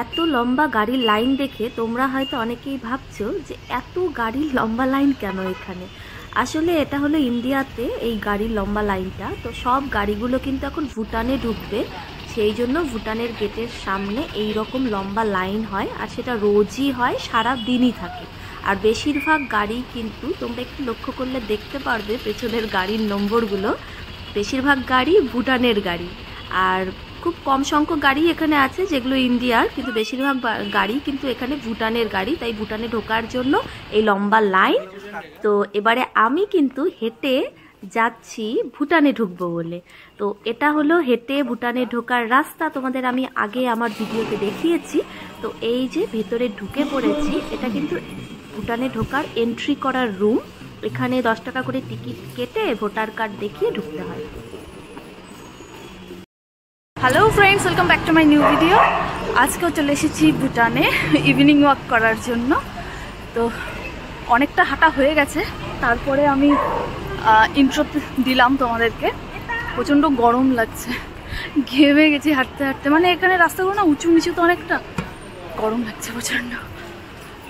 এত লম্বা গাড়ির লাইন দেখে তোমরা হয়তো অনেকেই ভাবছো যে এত গাড়ির লম্বা লাইন কেন এখানে। আসলে এটা হলো ইন্ডিয়াতে এই গাড়ির লম্বা লাইনটা। তো সব গাড়িগুলো কিন্তু এখন ভুটানে ঢুকবে, সেই জন্য ভুটানের গেটের সামনে এই রকম লম্বা লাইন হয়, আর সেটা রোজই হয়, সারা দিনই থাকে। আর বেশিরভাগ গাড়ি কিন্তু তোমরা একটু লক্ষ্য করলে দেখতে পারবে পেছনের গাড়ির নম্বরগুলো, বেশিরভাগ গাড়ি ভুটানের গাড়ি। আর খুব কম সংখ্যক গাড়ি এখানে আছে যেগুলো ইন্ডিয়ার, কিন্তু বেশিরভাগ গাড়ি কিন্তু এখানে ভুটানের গাড়ি। তাই ভুটানে ঢোকার জন্য এই লম্বা লাইন। তো এবারে আমি কিন্তু হেঁটে যাচ্ছি ভুটানে ঢুকবো বলে। তো এটা হলো হেঁটে ভুটানে ঢোকার রাস্তা, তোমাদের আমি আগে আমার ভিডিওতে দেখিয়েছি। তো এই যে ভেতরে ঢুকে পড়েছি, এটা কিন্তু ভুটানে ঢোকার এন্ট্রি করার রুম। এখানে 10 টাকা করে টিকিট কেটে ভোটার কার্ড দেখিয়ে ঢুকতে হয়। Hello friends, welcome back to my new video. আজকেও চলে এসেছি ভুটানে ইভিনিং ওয়াক করার জন্য। তো অনেকটা হাঁটা হয়ে গেছে, তারপরে আমি ইন্ট্রো দিলাম তোমাদেরকে। প্রচণ্ড গরম লাগছে, ঘেমে গেছি হাঁটতে হাঁটতে। মানে এখানে রাস্তাগুলো না উঁচু নিচু, তো অনেকটা গরম লাগছে প্রচণ্ড।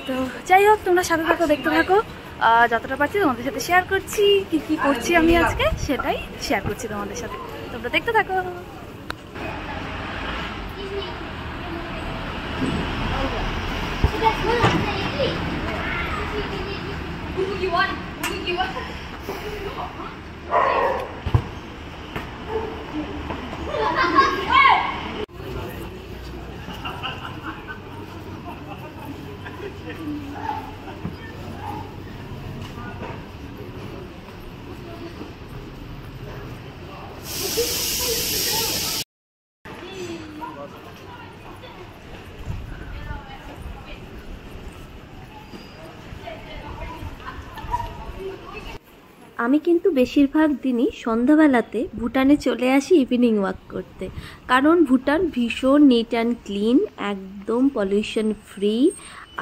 তো যাই হোক, তোমরা সাথে থাকো, দেখতে থাকো। যতটা পারছি তোমাদের সাথে শেয়ার করছি, কি করছি আমি আজকে সেটাই শেয়ার করছি তোমাদের সাথে। তোমরা দেখতে থাকো। আমি কিন্তু বেশিরভাগ দিনই সন্ধ্যাবেলাতে ভুটানে চলে আসি ইভিনিং ওয়াক করতে, কারণ ভুটান ভীষণ নিট অ্যান্ড ক্লিন, একদম পলিউশন ফ্রি,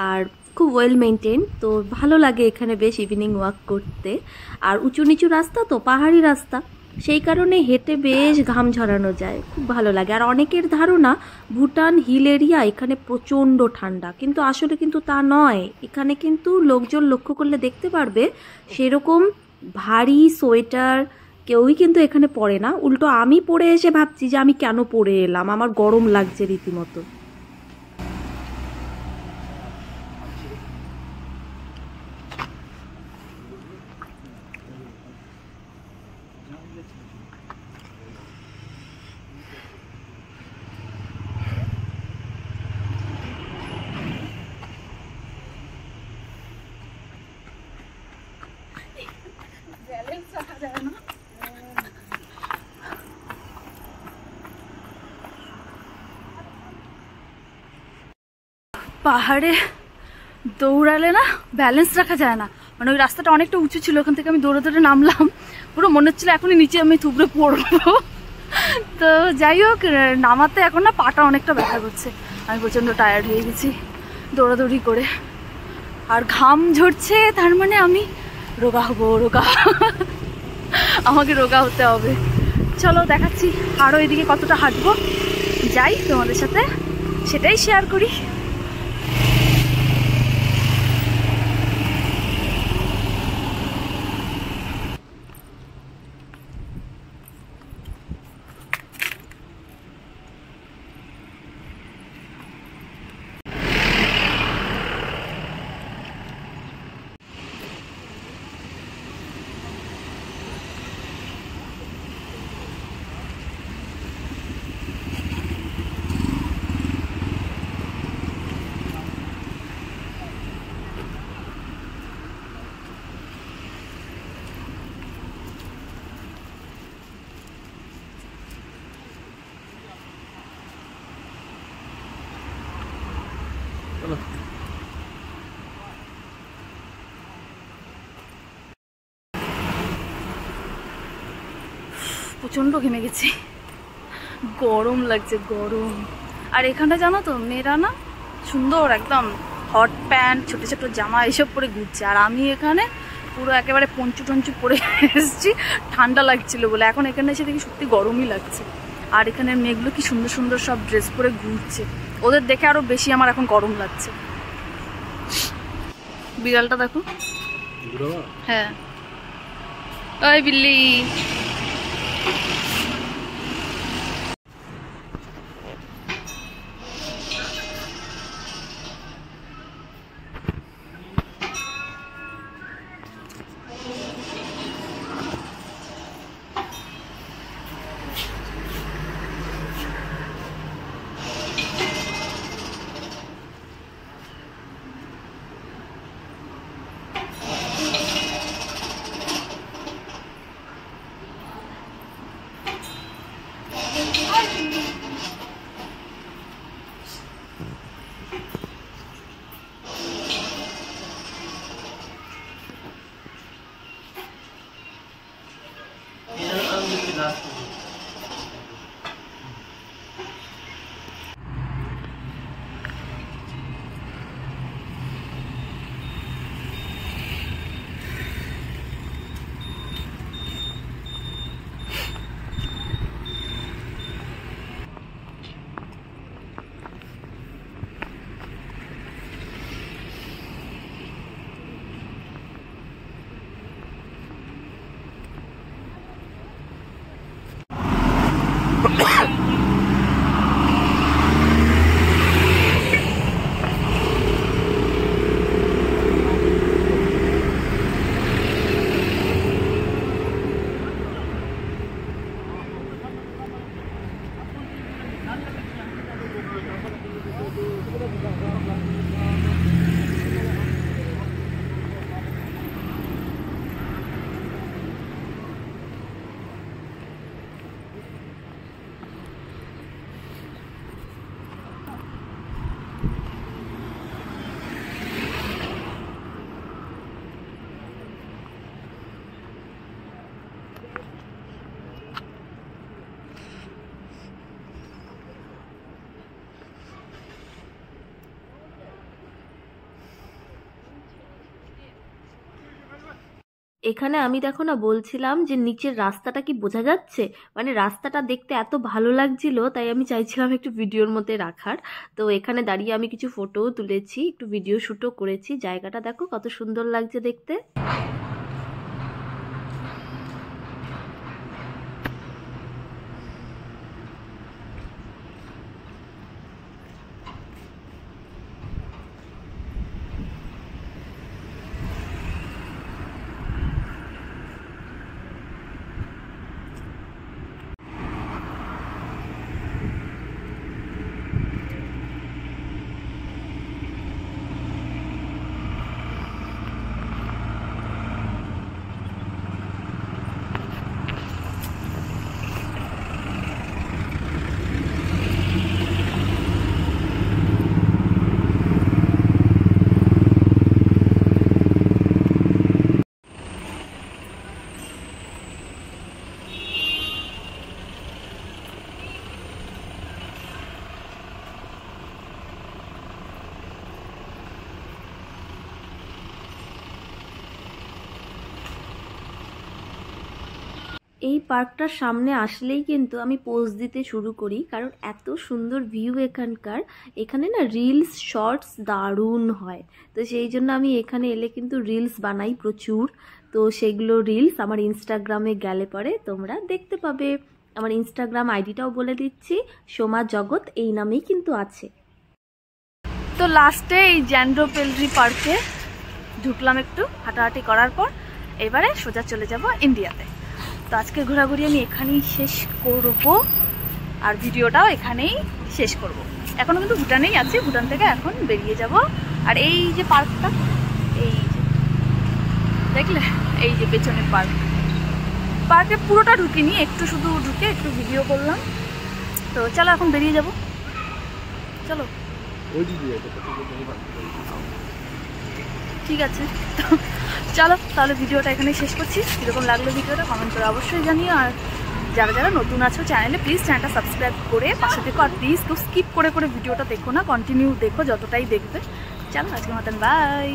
আর খুব ওয়েল মেনটেন। তো ভালো লাগে এখানে বেশ ইভিনিং ওয়াক করতে। আর উঁচু নিচু রাস্তা, তো পাহাড়ি রাস্তা, সেই কারণে হেঁটে বেশ ঘাম ঝরানো যায়, খুব ভালো লাগে। আর অনেকের ধারণা ভুটান হিল এরিয়া, এখানে প্রচণ্ড ঠান্ডা, কিন্তু আসলে কিন্তু তা নয়। এখানে কিন্তু লোকজন লক্ষ্য করলে দেখতে পারবে সেরকম ভারী সোয়েটার কেউই কিন্তু এখানে পরে না। উল্টো আমি পরে এসে ভাবছি যে আমি কেন পরে এলাম, আমার গরম লাগছে রীতিমতো। পাহাড়ে দৌড়ালে না ব্যালেন্স রাখা যায় না। মানে ওই রাস্তাটা অনেকটা উঁচু ছিল, ওখান থেকে আমি দৌড়ে দৌড়ে নামলাম, পুরো মনে হচ্ছিল এখনই নিচে আমি থুবড়ে পড়বো। তো যাই হোক, নামাতে এখন না পাটা অনেকটা ব্যথা করছে, আমি প্রচণ্ড টায়ার্ড হয়ে গেছি দৌড়াদৌড়ি করে। আর ঘাম ঝরছে, তার মানে আমি রোগা হবো, রোগা। আমাকে রোগা হতে হবে। চলো দেখাচ্ছি আরও এদিকে কতটা হাঁটবো, যাই তোমাদের সাথে সেটাই শেয়ার করি। প্রচণ্ড ঘেমে গেছি, গরম লাগছে, গরম। আর এখানটা জানো তো, মেয়েরা না সুন্দর একদম হট প্যান্ট, ছোটো ছোটো জামা এইসব পরে ঘুরছে, আর আমি এখানে পুরো একেবারে পঞ্চু টঞ্চু পরে এসেছি ঠান্ডা লাগছিল বলে। এখন এখানে এসে দেখি সত্যি গরমই লাগছে। আর এখানে মেয়েগুলো কি সুন্দর সুন্দর সব ড্রেস পরে ঘুরছে, ওদের দেখে আরো বেশি আমার এখন গরম লাগছে। বিড়ালটা দেখো। হ্যাঁ ওই বিল্লি। এখানে আমি দেখো না বলছিলাম যে নিচের রাস্তাটা কি বোঝা যাচ্ছে, মানে রাস্তাটা দেখতে এত ভালো লাগছিল, তাই আমি চাইছিলাম একটু ভিডিওর মধ্যে রাখার। তো এখানে দাঁড়িয়ে আমি কিছু ফটোও তুলেছি, একটু ভিডিও শ্যুটও করেছি। জায়গাটা দেখো কত সুন্দর লাগছে দেখতে। এই পার্কটার সামনে আসলেই কিন্তু আমি পোজ দিতে শুরু করি, কারণ এত সুন্দর ভিউ এখানকার। এখানে না রিলস শর্টস দারুণ হয়, তো সেই জন্য আমি এখানে এলে কিন্তু রিলস বানাই প্রচুর। তো সেগুলো রিলস আমার ইনস্টাগ্রামে গেলে পরে তোমরা দেখতে পাবে। আমার ইনস্টাগ্রাম আইডিটাও বলে দিচ্ছি, সোমা জগৎ এই নামেই কিন্তু আছে। তো লাস্টে এই জ্যান্ড্রো পেলরি পার্কে ঢুকলাম একটু হাঁটাহাঁটি করার পর, এবারে সোজা চলে যাব ইন্ডিয়াতে। তো আজকে ঘোরাঘুরি আমি এখানেই শেষ করব, আর ভিডিওটাও এখানেই শেষ করব। এখনও কিন্তু ভুটানেই আছি, ভুটান থেকে এখন বেরিয়ে যাব। আর এই যে পার্কটা, এই যে দেখলে, এই যে পেছনের পার্কে পুরোটা ঢুকিনি, একটু শুধু ঢুকে একটু ভিডিও করলাম। তো চলো এখন বেরিয়ে যাব, চলো। ঠিক আছে, তো চলো তাহলে ভিডিওটা এখানে শেষ করছি। কীরকম লাগলো ভিডিওটা কমেন্ট করে অবশ্যই জানিও। আর যারা যারা নতুন আছো চ্যানেলে, প্লিজ চ্যানেলটা সাবস্ক্রাইব করে পাশে দেখো। আর প্লিজ কেউ স্কিপ করে ভিডিওটা দেখো না, কন্টিনিউ দেখো যতটাই দেখবে। চলো আজকের মতন বাই।